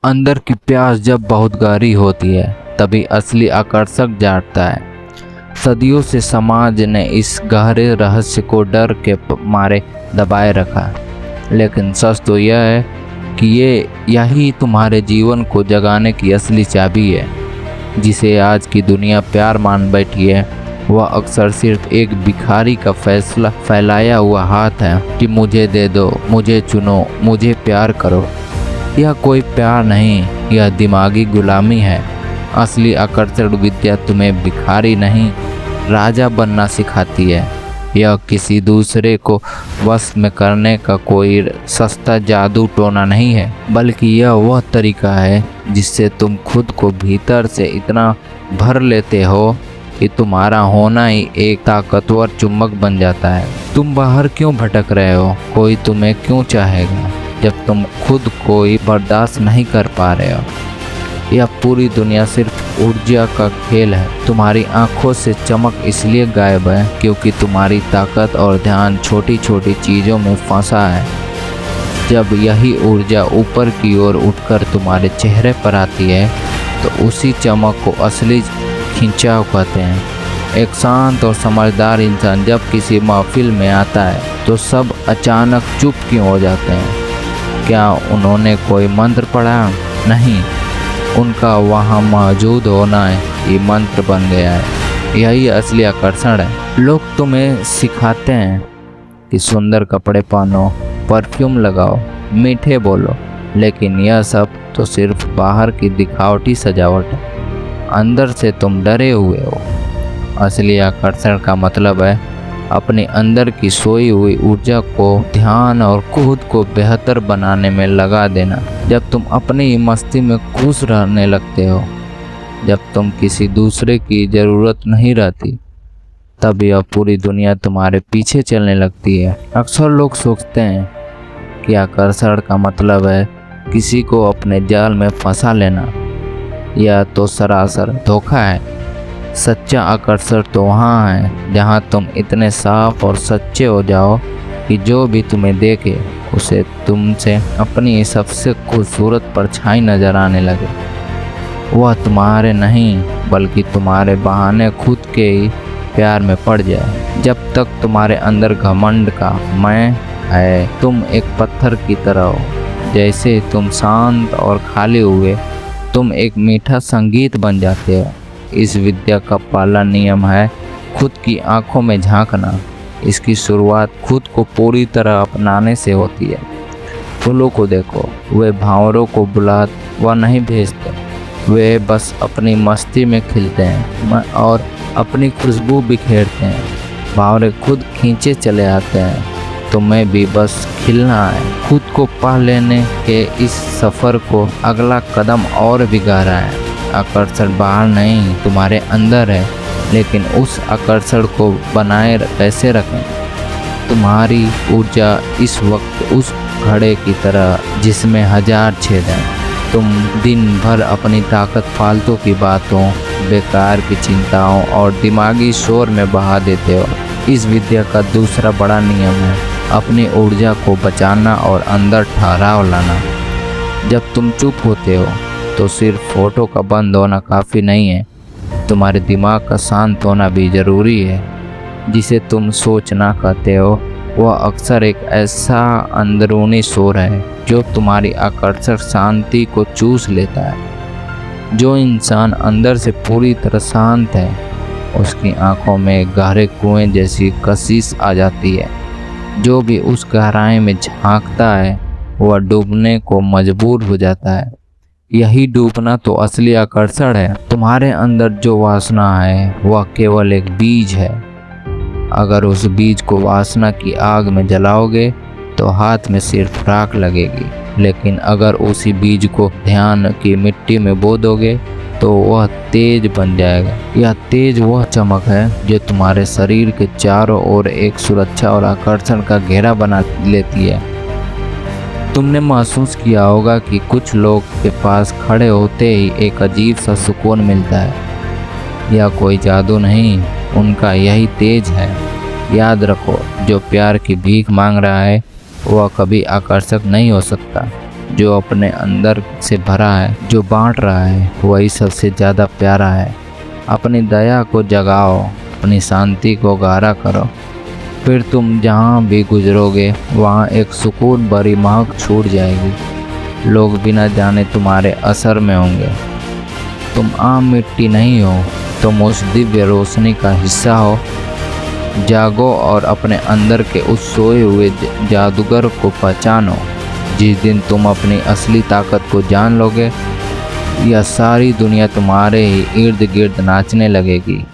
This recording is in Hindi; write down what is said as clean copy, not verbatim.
अंदर की प्यास जब बहुत गहरी होती है तभी असली आकर्षक जागता है। सदियों से समाज ने इस गहरे रहस्य को डर के मारे दबाए रखा, लेकिन सच तो यह है कि यही तुम्हारे जीवन को जगाने की असली चाबी है। जिसे आज की दुनिया प्यार मान बैठी है वह अक्सर सिर्फ एक भिखारी का फैसला फैलाया हुआ हाथ है कि मुझे दे दो, मुझे चुनो, मुझे प्यार करो। यह कोई प्यार नहीं, यह दिमागी गुलामी है। असली आकर्षण विद्या तुम्हें भिखारी नहीं, राजा बनना सिखाती है। यह किसी दूसरे को वश में करने का कोई सस्ता जादू टोना नहीं है, बल्कि यह वह तरीका है जिससे तुम खुद को भीतर से इतना भर लेते हो कि तुम्हारा होना ही एक ताकतवर चुंबक बन जाता है। तुम बाहर क्यों भटक रहे हो? कोई तुम्हें क्यों चाहेगा जब तुम खुद को ही बर्दाश्त नहीं कर पा रहे हो? यह पूरी दुनिया सिर्फ ऊर्जा का खेल है। तुम्हारी आंखों से चमक इसलिए गायब है क्योंकि तुम्हारी ताकत और ध्यान छोटी छोटी चीज़ों में फंसा है। जब यही ऊर्जा ऊपर की ओर उठकर तुम्हारे चेहरे पर आती है तो उसी चमक को असली खिंचाव कहते हैं। एक शांत और समझदार इंसान जब किसी महफिल में आता है तो सब अचानक चुप क्यों हो जाते हैं? क्या उन्होंने कोई मंत्र पढ़ा? नहीं, उनका वहाँ मौजूद होना ये मंत्र बन गया है। यही असली आकर्षण है। लोग तुम्हें सिखाते हैं कि सुंदर कपड़े पहनो, परफ्यूम लगाओ, मीठे बोलो, लेकिन यह सब तो सिर्फ बाहर की दिखावटी सजावट है। अंदर से तुम डरे हुए हो। असली आकर्षण का मतलब है अपने अंदर की सोई हुई ऊर्जा को ध्यान और खुद को बेहतर बनाने में लगा देना। जब तुम अपनी ही मस्ती में खुश रहने लगते हो, जब तुम किसी दूसरे की ज़रूरत नहीं रहती, तब यह पूरी दुनिया तुम्हारे पीछे चलने लगती है। अक्सर लोग सोचते हैं कि आकर्षण का मतलब है किसी को अपने जाल में फंसा लेना। यह तो सरासर धोखा है। सच्चा आकर्षण तो वहाँ है जहाँ तुम इतने साफ और सच्चे हो जाओ कि जो भी तुम्हें देखे उसे तुमसे अपनी सबसे खूबसूरत परछाई नजर आने लगे। वह तुम्हारे नहीं बल्कि तुम्हारे बहाने खुद के ही प्यार में पड़ जाए। जब तक तुम्हारे अंदर घमंड का मैं है, तुम एक पत्थर की तरह हो। जैसे तुम शांत और खाली हुए, तुम एक मीठा संगीत बन जाते हो। इस विद्या का पहला नियम है खुद की आंखों में झांकना। इसकी शुरुआत खुद को पूरी तरह अपनाने से होती है। फूलों को देखो, वे भावरों को बुला व नहीं भेजते, वे बस अपनी मस्ती में खिलते हैं और अपनी खुशबू बिखेरते हैं। भावरे खुद खींचे चले आते हैं। तुम्हें भी बस खिलना है। खुद को पा लेने के इस सफ़र को अगला कदम और भी गहरा है। आकर्षण बाहर नहीं तुम्हारे अंदर है, लेकिन उस आकर्षण को बनाए कैसे रखें? तुम्हारी ऊर्जा इस वक्त उस घड़े की तरह जिसमें 1000 छेद हैं। तुम दिन भर अपनी ताकत फालतू की बातों, बेकार की चिंताओं और दिमागी शोर में बहा देते हो। इस विद्या का दूसरा बड़ा नियम है अपनी ऊर्जा को बचाना और अंदर ठहराव लाना। जब तुम चुप होते हो तो सिर्फ फोटो का बंद होना काफ़ी नहीं है, तुम्हारे दिमाग का शांत होना भी ज़रूरी है। जिसे तुम सोचना कहते हो वह अक्सर एक ऐसा अंदरूनी शोर है जो तुम्हारी आकर्षक शांति को चूस लेता है। जो इंसान अंदर से पूरी तरह शांत है, उसकी आंखों में गहरे कुएं जैसी कशिश आ जाती है। जो भी उस गहराई में झांकता है वह डूबने को मजबूर हो जाता है। यही डूबना तो असली आकर्षण है। तुम्हारे अंदर जो वासना है वह केवल एक बीज है। अगर उस बीज को वासना की आग में जलाओगे तो हाथ में सिर्फ राख लगेगी, लेकिन अगर उसी बीज को ध्यान की मिट्टी में बो दोगे तो वह तेज बन जाएगा। यह तेज वह चमक है जो तुम्हारे शरीर के चारों ओर एक सुरक्षा और आकर्षण का घेरा बना लेती है। तुमने महसूस किया होगा कि कुछ लोग के पास खड़े होते ही एक अजीब सा सुकून मिलता है। यह कोई जादू नहीं, उनका यही तेज है। याद रखो, जो प्यार की भीख मांग रहा है वह कभी आकर्षक नहीं हो सकता। जो अपने अंदर से भरा है, जो बांट रहा है, वही सबसे ज़्यादा प्यारा है। अपनी दया को जगाओ, अपनी शांति को गाढ़ा करो, फिर तुम जहाँ भी गुजरोगे वहाँ एक सुकून भरी महक छूट जाएगी। लोग बिना जाने तुम्हारे असर में होंगे। तुम आम मिट्टी नहीं हो, तुम उस दिव्य रोशनी का हिस्सा हो। जागो और अपने अंदर के उस सोए हुए जादूगर को पहचानो। जिस दिन तुम अपनी असली ताकत को जान लोगे, यह सारी दुनिया तुम्हारे ही इर्द गिर्द नाचने लगेगी।